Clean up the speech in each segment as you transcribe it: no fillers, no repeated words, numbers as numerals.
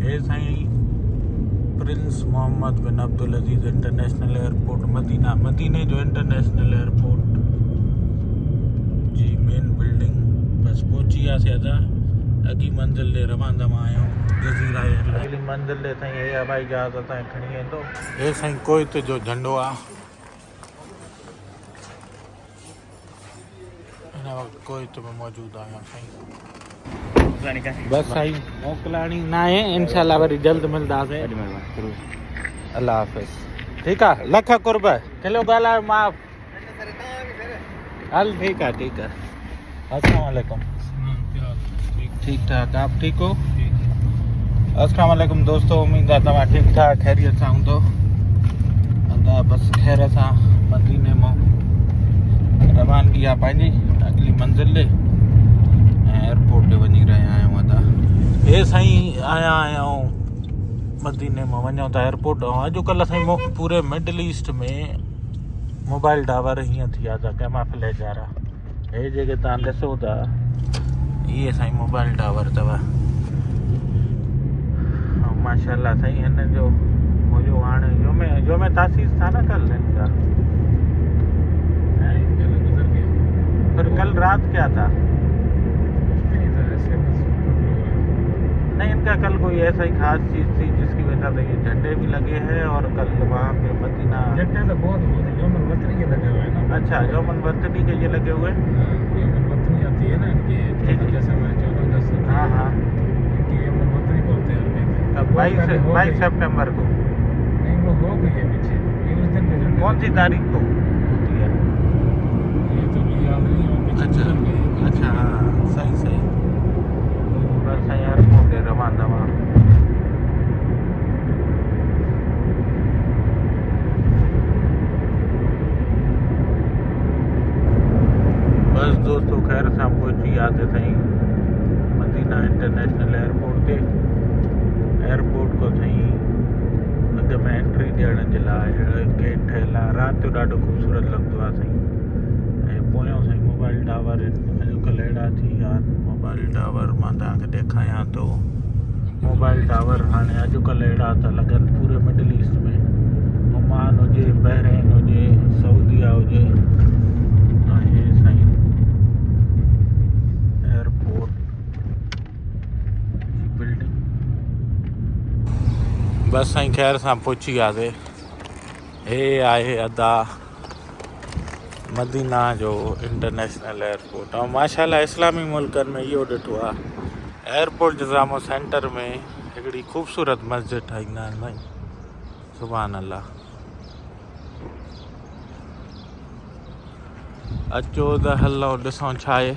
हे साईं prince Mohammad bin Abdul Aziz international airport Medina, मदीने जो इंटरनेशनल एयरपोर्ट जी मेन बिल्डिंग बस पहुंची वियासीं। अॻी मंज़िल ते रवाना आहियूं जज़ीरा एयरलाइन। अॻिली मंज़िल ते साईं हे हवाई जहाज़ असांखे खणी वेंदो। हे साईं कोइत जो झंडो आहे। हिन वक़्तु कोइत में मौजूदु आहियूं साईं। बस साईं मोकिलाणी न आहे, इंशाल्लाह वरी जल्द मिलंदासीं। अल्लाह हाफ़िज़। ठीकु आहे, लख कुर्ब किलो ॻाल्हायो माफ़। हल ठीकु आहे ठीकु आहे। अस्सलाम वालेकुम। ठीक ठाक, आप ठीक हो? अस्सलाम वालेकुम दोस्तों, उम्मीद आहे तव्हां ठीक ठाक खैरियत सां हूंदो। अदा बस खैर सां मदीने मां रवानगी आहे पंहिंजी अगली मंज़िल ते ऐं एयरपोर्ट ते वञी रहिया आहियूं। अदा हे साईं आया आहियूं मदीने मां, वञूं था एयरपोर्ट। ऐं अॼुकल्ह साईं पूरे मिडल ईस्ट में मोबाइल टावर हीअं थी विया था कैमाफ्लेज वारा। हे जेके तव्हां ॾिसो था इहे साईं मोबाइल टावर अथव। माशाल्लाह साईं हिन जो हुयो हाणे जो में तासीस था न कल इनका, फिर कल रात क्या था? नहीं, इनका कल कोई ऐसा ही खास चीज़ थी जिसकी वजह से ये झंडे भी लगे हैं और कल वहाँ पे मदीना झंडे तो बहुत यौमन वतनी के लगे हुए हैं ना। अच्छा, यौमन वतनी के ये लगे हुए हैं। यौमन वतनी आती है ना इनकी, जैसे हमारे 14 हाँ हाँ, इनकी यौमन वतनी बोलते हैं अरबी में। अब 22 सितंबर को नहीं, वो हो गई है पीछे, ये उस दिन के झंडे। कौन सी तारीख को होती है? ये तो याद नहीं है पीछे। अच्छा हाँ, सही सही। बस सही एयरपोर्ट है रवाना वहाँ। बस दोस्तों खैर सां पहुची वियासीं साईं मदीना इंटरनेशनल एयरपोर्ट ते। एयरपोर्ट को साईं अॻ में एंट्री ॾियण जे लाइ गेट ठहियल आहे। राति जो ॾाढो ख़ूबसूरत लॻंदो आहे साईं। ऐं पोयों साईं मोबाइल टावर अॼुकल्ह अहिड़ा थी विया आहिनि। मोबाइल टावर मां तव्हांखे ॾेखारियां थो। मोबाइल टावर हाणे अॼुकल्ह अहिड़ा था लॻनि पूरे मिडल ईस्ट में। ओमान हुजे, बहरीन हुजे, सऊदीया हुजे। हे साईं एयरपोर्ट जी बिल्डिंग। बस साईं खैर सां पहुची वियासीं। हे आहे अदा मदीना जो इंटरनेशनल एयरपोर्ट। ऐं माशाल्लाह इस्लामी मुल्कनि में इहो ॾिठो आहे एयरपोर्ट जे साम्हूं सेंटर में हिकिड़ी ख़ूबसूरत मस्जिद ठाहींदा आहिनि भाई। सुभान अल्लाह। अचो त हलो ॾिसूं छा आहे।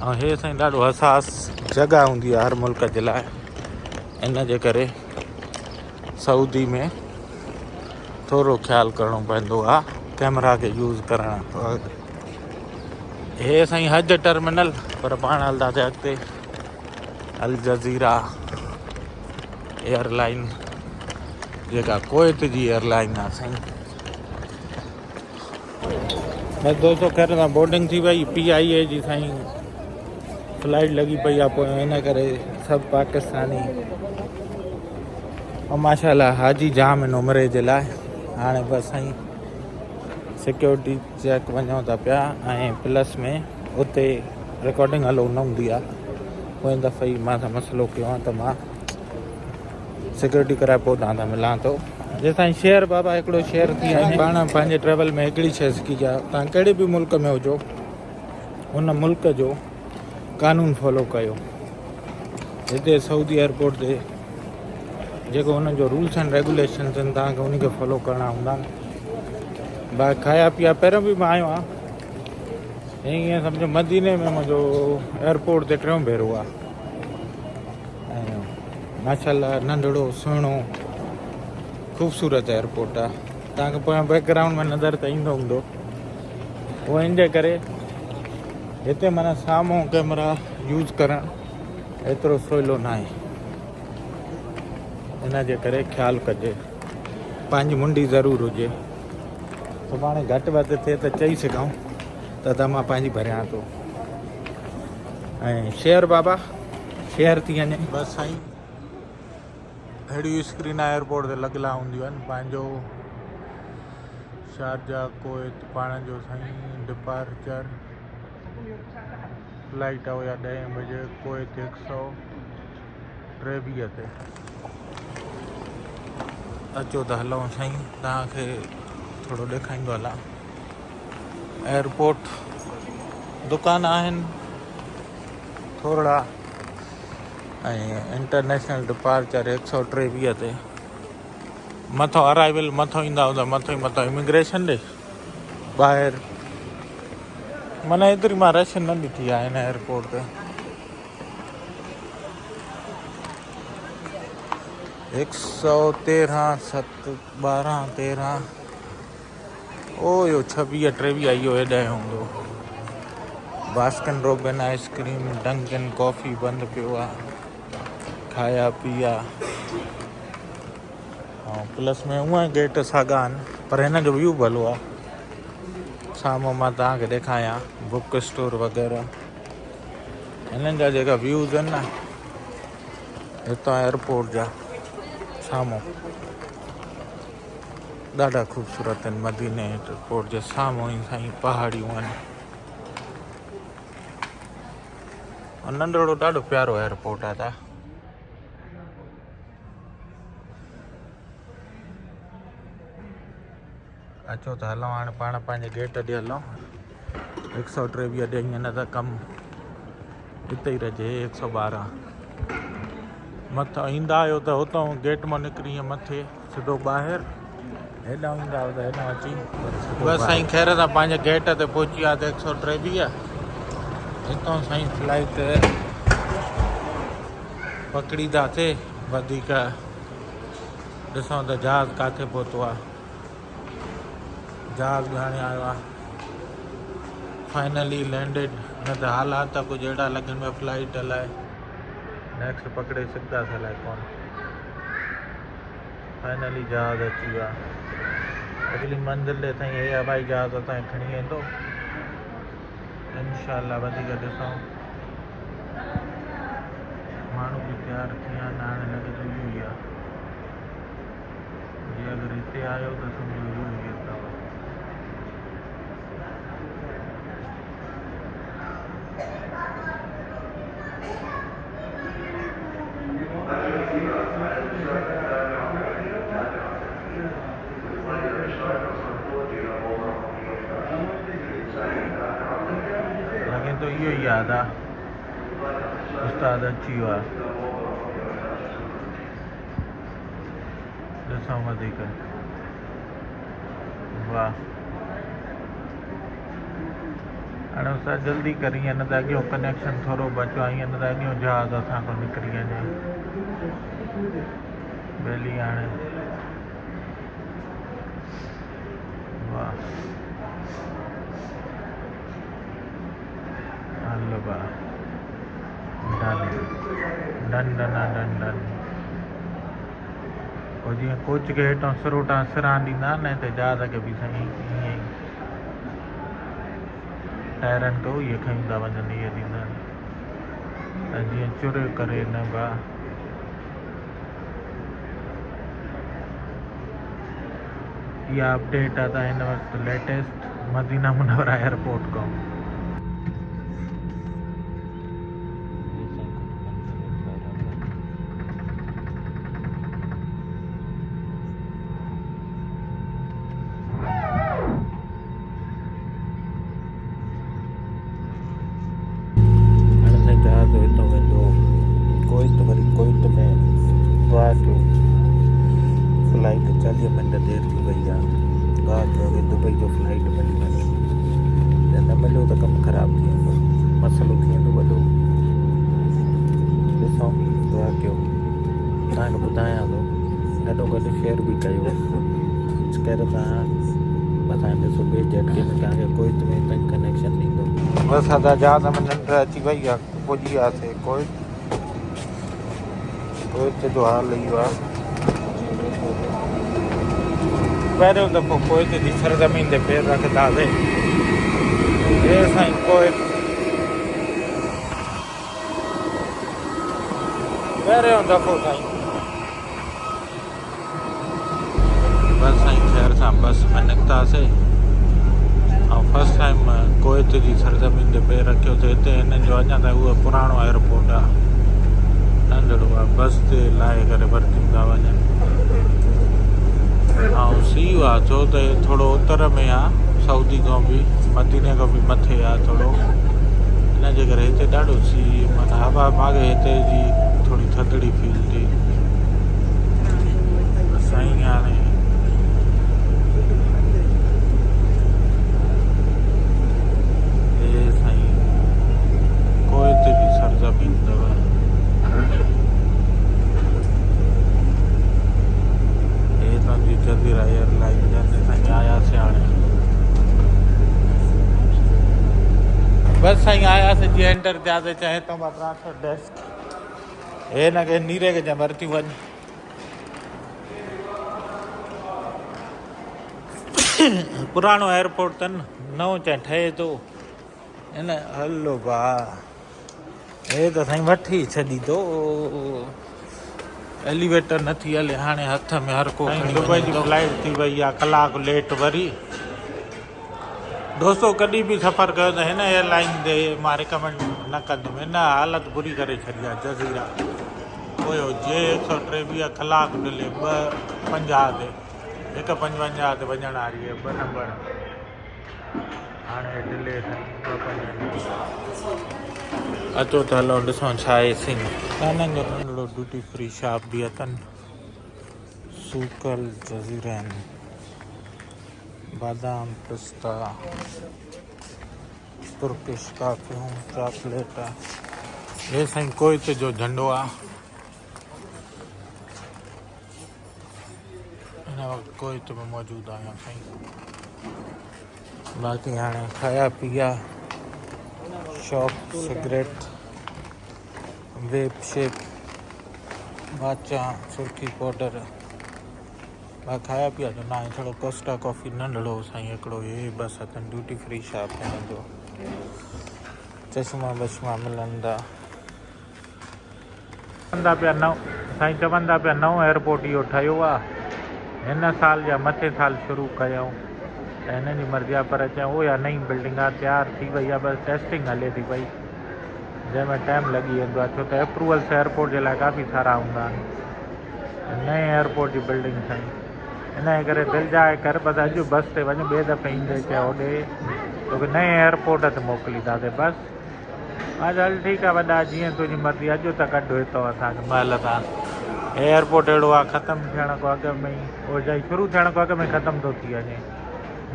ऐं हे साईं ॾाढो हसास जॻह हूंदी आहे हर मुल्क जे लाइ, इन जे करे सऊदी में थोरो ख़्यालु करिणो पवंदो आहे कैमरा के यूज़ करण। हे साईं हज टर्मिनल, पर पाण हलंदासीं अॻिते। अल जज़ीरा एयरलाइन जेका कोइत जी एयरलाइन आहे साईं। बस दोस्तों खैर सां बोर्डिंग थी वई। PIA जी साईं फ्लाइट लॻी पई आहे, पोइ हिन करे सभु पाकिस्तानी ऐं माशाल्लाह हाजी जाम आहिनि उमिरे जे लाइ। हाणे बसि साईं सिक्योरिटी चेक वञूं था पिया ऐं प्लस में उते रिकॉर्डिंग हलो न हूंदी आहे। पोइ दफ़े ई मां सां मसइलो कयो आहे त मां सिक्योरिटी कराए पोइ तव्हां सां मिलां थो। जेसिताईं शेयर बाबा हिकिड़ो शेयर थी वञे। पाण पंहिंजे ट्रेवल में हिकिड़ी शइ सिखी आहे, तव्हां कहिड़े बि मुल्क में हुजो हुन मुल्क जो कानून फॉलो कयो। हिते सऊदी एयरपोर्ट ते जेको हुन जो रूल्स एंड रेगुलेशन्स आहिनि तव्हांखे उनखे फॉलो करणा हूंदा आहिनि। बाक़ी खाया पीआ पहिरियों बि मां आयो आहियां। ईअं सम्झो मदीने में मुंहिंजो एयरपोर्ट ते 3 भेरो आहे। ऐं माशाल्लाह नंढड़ो सुहिणो ख़ूबसूरत एयरपोर्ट आहे। तव्हांखे पोयां बैकग्राउंड में नज़र त ईंदो हूंदो। उहो इन जे करे हिते माना साम्हूं कैमरा यूज़ करणु एतिरो सवलो न आहे। इन जे करे ख़्यालु कजे, पंहिंजी मुंडी ज़रूरु हुजे। सुभाणे घटि वधि थिए त चई सघूं त मां पंहिंजी भरियां थो। ऐं शेयर बाबा शेयर थी वञे बसि साईं। अहिड़ियूं स्क्रीन एयरपोर्ट ते लॻियलु हूंदियूं आहिनि। पंहिंजो शारजा कोइट पाण जो साईं डिपार्चर फ्लाइट हुया 10 बजे कोइट 123 ते। अचो त हलूं साईं, तव्हांखे थोरो ॾेखारींदो हलां। एयरपोर्ट दुकान आहिनि थोरा ऐं इंटरनेशनल डिपार्चर 123 ते। मथो अराइवल मथो ईंदा त मथो ई मथो इमिग्रेशन ॾे ॿाहिरि माना एतिरी मां रश न ॾिठी आहे हिन एयरपोर्ट ते। 113 7 12 13 ओ यो 26 23 इहो हेॾां हूंदो। Baskin robin ice cream Dunkin coffee बंदि पियो आहे, खाया पिया। ऐं प्लस में उहा गेट साॻा आहिनि पर हिन जो व्यू भलो आहे। साम्हूं मां तव्हांखे ॾेखारियां बुक स्टोर वग़ैरह हिननि जा जेका व्यूज़ आहिनि न हितां एयरपोर्ट जा साम्हूं ॾाढा ख़ूबसूरत आहिनि। मदीने एयरपोर्ट जे साम्हूं ई साईं पहाड़ियूं आहिनि। और नंढड़ो ॾाढो प्यारो एयरपोर्ट आहे। अचो त हलूं हाणे पाण पंहिंजे गेट ॾे हलूं। 123 ॾे हीअं न त कमु हिते ई रहिजे 112। मथां ईंदा आहियो त हुतां गेट मां निकिरी ईअं मथे सिधो ॿाहिरि हेॾां ईंदा आहियो त हेॾां अची बसि साईं ख़ैर सां पंहिंजे गेट ते पहुची विया त 123। हितां साईं फ्लाइट पकड़ींदासीं। वधीक ॾिसूं त जहाज़ किथे पहुतो आहे। जहाज़ बि हाणे आयो आहे फाइनली लैंडेड। न त हालात कुझु अहिड़ा लॻनि पिया फ्लाइट हलाए नेक्स्ट पकड़े सघंदासीं अलाए कोन। फाइनली जहाज़ अची वियो आहे अगली मंज़िल ते साईं। हे हवाई जहाज़ असांखे खणी वेंदो इंशाअल्लाह। वधीक ॾिसूं माण्हू बि तयारु थी विया आहिनि। हाणे लॻे थो इहो ई आहे। जे अगरि हिते आयो त सम्झो इहो ई अथव। लॻे थो इहो ई यादि आहे। उस्ताद अची वियो आहे। ॾिसूं वधीक वाह। हाणे उस्ताद जल्दी करी न त अॻियों कनेक्शन थोरो बचियो आहे। ईअं न त अॻियों जहाज़ असांखां निकिरी वञे बेली। हाणे वाह हल वाह done done done done done. पोइ जीअं कोच खे हेठां सिरोटा सिरां ॾींदा न हिते जहाज़ खे बि साईं ईअं ई टायरनि खे इहे खयूं था वञनि इहे ॾींदा आहिनि ऐं जीअं चुर करे न भाउ। इहा अपडेट आहे त हिन वक़्तु लेटेस्ट मदीना मुनव्वरा एयरपोर्ट खां। जहाज़ हितां वेंदो कोइट, वरी कोइट में दुआ कयो फ्लाइट 40 मिंट देरि थी वई आहे। दुआ कयो की दुबई जो फ्लाइट मिली वञे। न मिलियो त कमु ख़राबु थी वेंदो, मसइलो थी वेंदो वॾो। ॾिसूं दुआ कयो। तव्हांखे ॿुधायां थो गॾोगॾु शेयर बि कयो। कर तव्हां मथां ॾिसो ॿिए झटके में तव्हांखे कोइट में ताईं कनेक्शन ॾींदो। बसि अदा जहाज़ में निंड अची वई आहे। पुॼी वियासीं कोइट। कोइट जो हाल इहो आहे। पहिरियों दफ़ो कोइट जी सरज़मीन ते पेर रखंदासीं। हे साईं कोइट पहिरियों दफ़ो साईं बस साईं ख़ैर सां बस में निकितासीं ऐं फस्ट टाइम कोयत जी सरज़मीन ते पेर रखियो त हिते हिननि जो अञा ताईं उहो पुराणो एयरपोर्ट आहे नंढड़ो आहे बस ते लाहे करे भर्तियूं था वञनि ऐं सीउ आहे छो त थोरो उत्तर में आहे सऊदी खां बि मदीने खां बि मथे आहे थोरो हिन जे करे हिते ॾाढो सीउ माना हवा माॻे हिते जी थोरी थधिड़ी फील थी साईं हाणे हे साईं कोयत जी सरज़मीन अथव हे तव्हांजी जज़ीरा एयरलाइन जंहिंमें साईं आयासीं हाणे बस साईं आयासीं जीअं एंटर थियासीं चाहे तो ट्रांसफर डेस्क हे न के नीरे के जंहिं भर्ती वञ पुराणो एयरपोर्ट अथनि नओं चाहे ठहे थो हिन हलो भाउ हे त साईं वठी छॾी थो एलिवेटर नथी हले हाणे हथ में हर को दुबई जी फ्लाइट थी वई आहे कलाकु लेट वरी दोस्तो कॾहिं बि सफ़र कयो त हिन एयरलाइन ते मां रिकमेंड न कंदुमि हिन हालत बुरी करे छॾी आहे जज़ीरा हुयो जे 123 कलाक डिले 250 ते 155 ते वञण वारी आहे 2 नंबर हाणे डिले अचो त हलो ॾिसूं छा आहे सीन हिननि जो नंढड़ो ड्यूटी फ्री शॉप बि अथनि सूकल जज़ीरा आहिनि बादाम पिस्ता तुर्किश काफियूं चॉकलेट हे साईं कोयत जो झंडो आहे हिन वक़्तु कोयत में मौजूदु आहियां साईं बाक़ी हाणे खाया पीया शॉप सिगरेट वेब शेप बाचा सुर्खी पाउडर खाया पिया जो ना थोड़ो कोस्टा कॉफ़ी नंढड़ो साईं हिकिड़ो हे बस अथनि ड्यूटी फ्री शॉप हिन जो चश्मा बश्मा मिलंदा चवंदा पिया नओं साईं चवंदा पिया नओं एयरपोर्ट इहो ठहियो आहे हिन साल या मथे साल शुरू कयूं त हिननि जी मर्ज़ी आहे पर चयूं उहो या नई बिल्डिंग आहे तयारु थी वई आहे बसि टेस्टिंग हले थी पई जंहिंमें टाइम लॻी वेंदो आहे छो त अप्रूवल्स एयरपोर्ट जे लाइ काफ़ी सारा हूंदा आहिनि नए एयरपोर्ट जी बिल्डिंग साईं इन जे करे दिलि जाए कर बसि अॼु बस ते वञ ॿिए दफ़े ईंदे चयो होॾे तोखे नए एयरपोर्ट ते मोकिलींदासीं बसि मां चयो हल ठीकु आहे वॾा जीअं तुंहिंजी मर्ज़ी अॼु त कढो हितो असांखे महिल सां एयरपोर्ट अहिड़ो आहे ख़तमु थियण खां अॻु में ई उहो शुरू थियण खां अॻु में ख़तमु थो थी वञे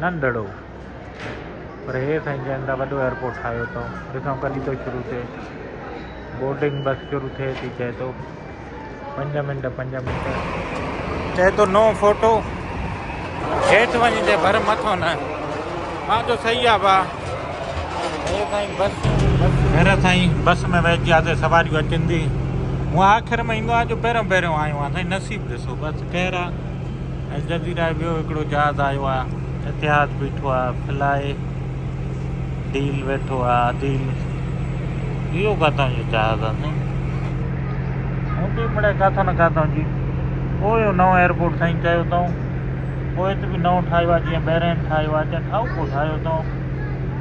नंढड़ो पर हे साईं चवनि था वॾो एयरपोर्ट ठाहियो अथऊं ॾिसूं कॾहिं थो शुरू थिए बोर्डिंग बस शुरू थिए थी चए थो 5 मिंट चए थो नो फोटो हेठि वञी ते भर मथो न मां चयो सही आहे भाउ हे साईं बस घर साईं बस में वेहिजी आहे त सवारियूं अचनि थी हूअं आख़िर में ईंदो आहे जो पहिरियों आयो आहे साईं नसीब ॾिसो बसि ख़ैर आहे ऐं जज़ीरा ॿियो हिकिड़ो जहाज़ आयो आहे इतिहाद बीठो आहे फ्लाए डील वेठो आहे डील इहो किथां जो जहाज़ आहे साईं हूंदी मिड़े किथां न किथां जी पोइ नओं एयरपोर्ट साईं चयो अथऊं पोइ त बि नओं ठाहियो आहे जीअं ॿाहिरि ठाहियो आहे चए ठाऊ पोइ ठाहियो अथऊं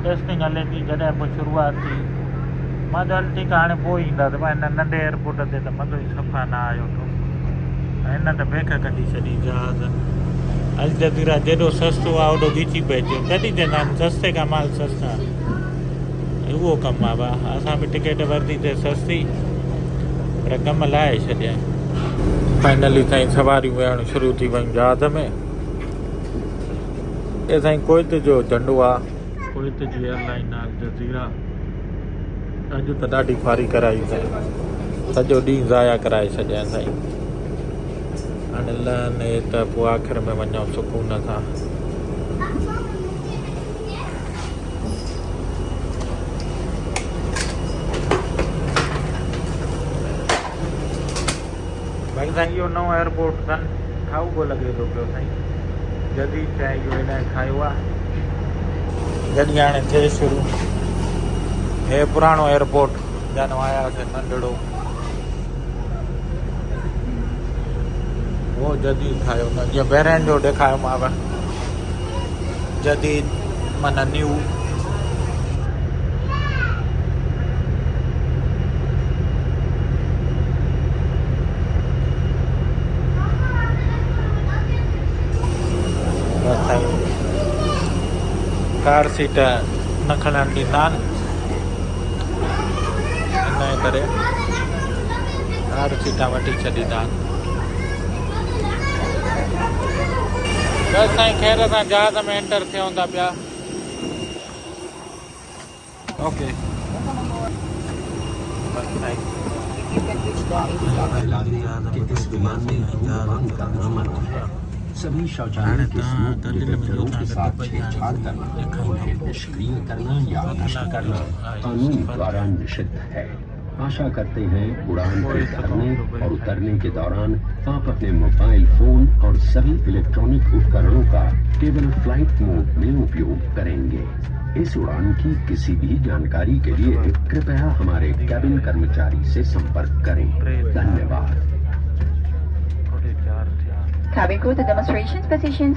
टेस्टिंग हले थी जॾहिं पोइ शुरूआत थी मां चयो हल ठीकु आहे हाणे पोइ ईंदासीं मां हिन नंढे एयरपोर्ट ते त मज़ो ई सफ़ा न आयो हिन त बेख कढी छॾी जहाज़ अल जज़ीरा जेॾो सस्तो आहे ओॾो घिची पइजो कॾहिं चवंदा आहिनि सस्ते का माल सस्ता उहो कमु आहे भाउ असां बि टिकेट वरिती सस्ती पर कमु लाहे छॾिया फाइनली साईं सवारियूं वेहणु शुरू थी वियूं जहाज़ में हे साईं कोयत जो झंडो आहे कोयत जी एयरलाइन आहे जज़ीरा अॼु त ॾाढी ख्वारी कराई साईं सॼो ॾींहुं ज़ाया कराए छॾिया साईं हाणे लहनि त पोइ आख़िर में वञूं सुकून सां भाई साईं इहो नओं एयरपोर्ट अथनि ठाउको लॻे थो पियो साईं जदीद चाहे इहो हिन ठाहियो आहे जॾहिं हाणे थिए शुरू हे पुराणो एयरपोर्ट जानो आयासीं नंढड़ो वो जदीद ठाहियो न जीअं ॿाहिरनि जो ॾेखारियोमांव जदीद माना न्यू कार सीट न खणणु ॾींदा आहिनि हिन जे करे कार सीटां वठी छॾींदा आहिनि बसि साईं ख़ैर सां जहाज़ में एंटर थियूं था पिया ओके बसि साईं सभी शौचालय के स्मोक डिटेक्टरों के साथ छेड़छाड़ करना, उन्हें निष्क्रिय करना या नष्ट करना कानून द्वारा निषिद्ध है। आशा करते हैं उड़ान के चढ़ने और उतरने के दौरान आप अपने मोबाइल फोन और सभी इलेक्ट्रॉनिक उपकरणों का केवल फ्लाइट मोड में उपयोग करेंगे। इस उड़ान की किसी भी जानकारी के लिए कृपया हमारे कैबिन कर्मचारी से संपर्क करें। धन्यवाद। Cabin crew to demonstrations positions.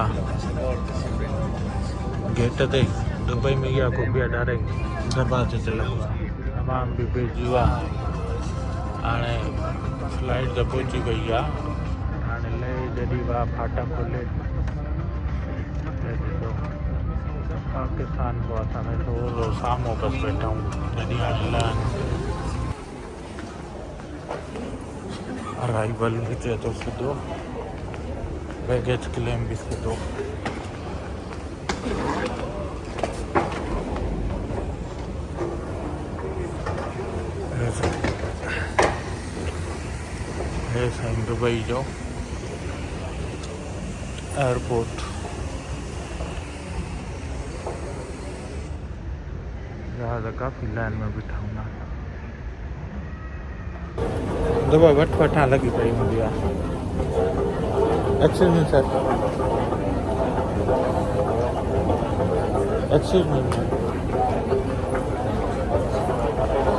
आहे गेट ते दुबई में इहा खूबिया डायरेक्ट दरवाजे ते लॻो आहे तमामु बि भेजियो आहे हाणे फ्लाइट त पहुची वई आहे हाणे ले जॾहिं वाह फाटक खुले पाकिस्तान को असां थोरो साम्हूं बसि वेठा आहियूं जॾहिं हाणे लहनि अराइवल बि थिए थो सिधो बैगेज क्लेम बि सिधो हे साईं दुबई जो एयरपोर्ट जहाज़ काफ़ी लाइन में बीठा हूंदा दबा वठ वठां लगी पई हूंदी आहे excuse me sir excuse me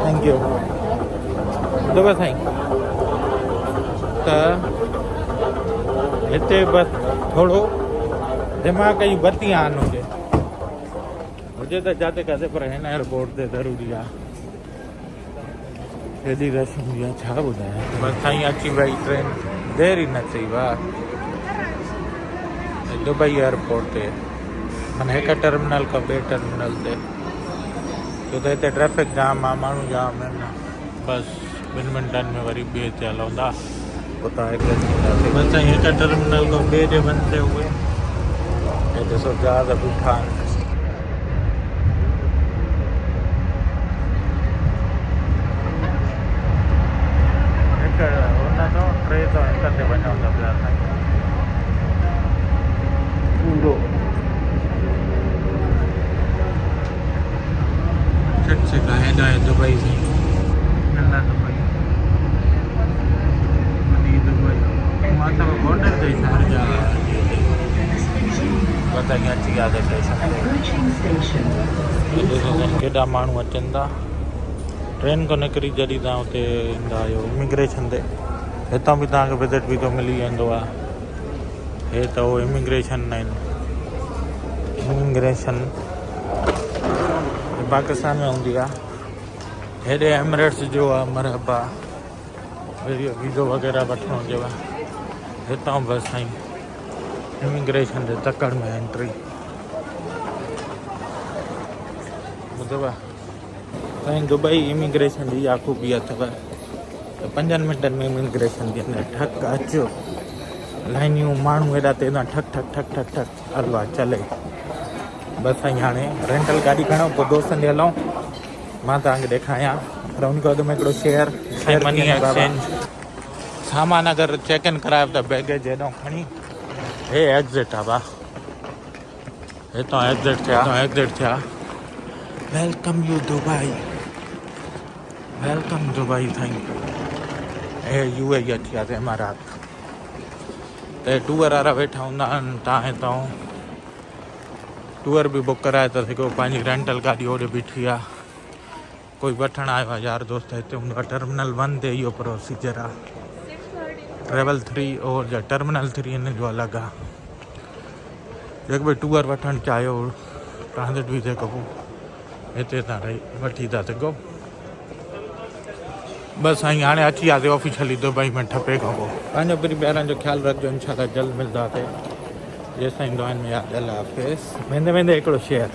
thank you दबा साईं त हिते बसि थोरो दिमाग़ जी बत्ती आन हुजे त जाते काथे पर हिन एयरपोर्ट ते ज़रूरी आहे हेॾी रश हूंदी आहे छा ॿुधायां बसि साईं अची वई ट्रेन देरि ई न थी वाह दुबई एयरपोर्ट ते माना हिकु टर्मिनल खां ॿिए टर्मिनल ते छो त हिते ट्रैफिक जाम आहे माण्हू जाम आहिनि बसि 2 मिंटनि में वरी ॿिए ते हलंदा उतां हिकु बसि साईं हिकु टर्मिनल खां ॿिए ते वञे उहे हे ॾिसो जहाज़ बीठा आहिनि टे तो हिक ते वञूं था पिया साईं पूरो से हेॾा आहे दुबई साईं नंढा दुबई वॾी दुबई मां त बॉर्डर ते शारजा पता ईअं अची विया स्टेशन केॾा माण्हू अचनि था ट्रेन खां निकिरी जॾहिं तव्हां हुते ईंदा आहियो इमिग्रेशन ते हितां बि तव्हांखे विज़िट वीज़ो मिली वेंदो आहे हे त उहो इमिग्रेशन आहिनि इमिग्रेशन पाकिस्तान में हूंदी आहे हेॾे एमिरेट्स जो आहे मरहबा वीज़ो वग़ैरह वठिणो हुजेव हितां बसि साईं इमिग्रेशन जे तकड़ में एंट्री ॿुधव साईं दुबई इमिग्रेशन जी इहा ख़ूबी अथव 5 मिंटनि में इमिग्रेशन जे अंदरि ठक अचो लाइनियूं माण्हू हेॾा तेज़ ठक ठक ठक ठक ठक हलो आहे चले बसि साईं हाणे रेंटल गाॾी खणो पोइ दोस्तनि ॾे हलूं मां तव्हांखे ॾेखारियां पर उन खां अॻु में हिकिड़ो शेयर मनी एक्सचेंज सामान अगरि चेक इन करायो त बैगेज हेॾो खणी हे एग्ज़िट आहे वाह हितां एग्ज़िट थिया welcome you Dubai welcome Dubai साईं हे UAE अची वियासीं इमारात त टूर वारा वेठा हूंदा आहिनि तव्हां हितां टूर बि बुक कराए था सघो पंहिंजी रेंटल गाॾी होॾे बीठी आहे कोई वठणु आयो आहे यार दोस्त हिते हूंदो आहे टर्मिनल 1 ते इहो प्रोसीजर आहे ट्रेवल 3 और टर्मिनल 3 हिन जो अलॻि आहे जेको बि टूर वठणु चाहियो ट्रांज़िट वीज़े खां पोइ हिते तव्हां रही वठी था सघो बस साईं हाणे अची वियासीं ऑफिशियली दुबई में ठपे खां पोइ पंहिंजो ॿारनि जो ख्यालु रखिजो इंशाल्लाह जल्द मिलंदासीं जेसिताईं दुआनि में यादि अल्लाह हाफ़िज़ वेंदे वेंदे हिकिड़ो शेयर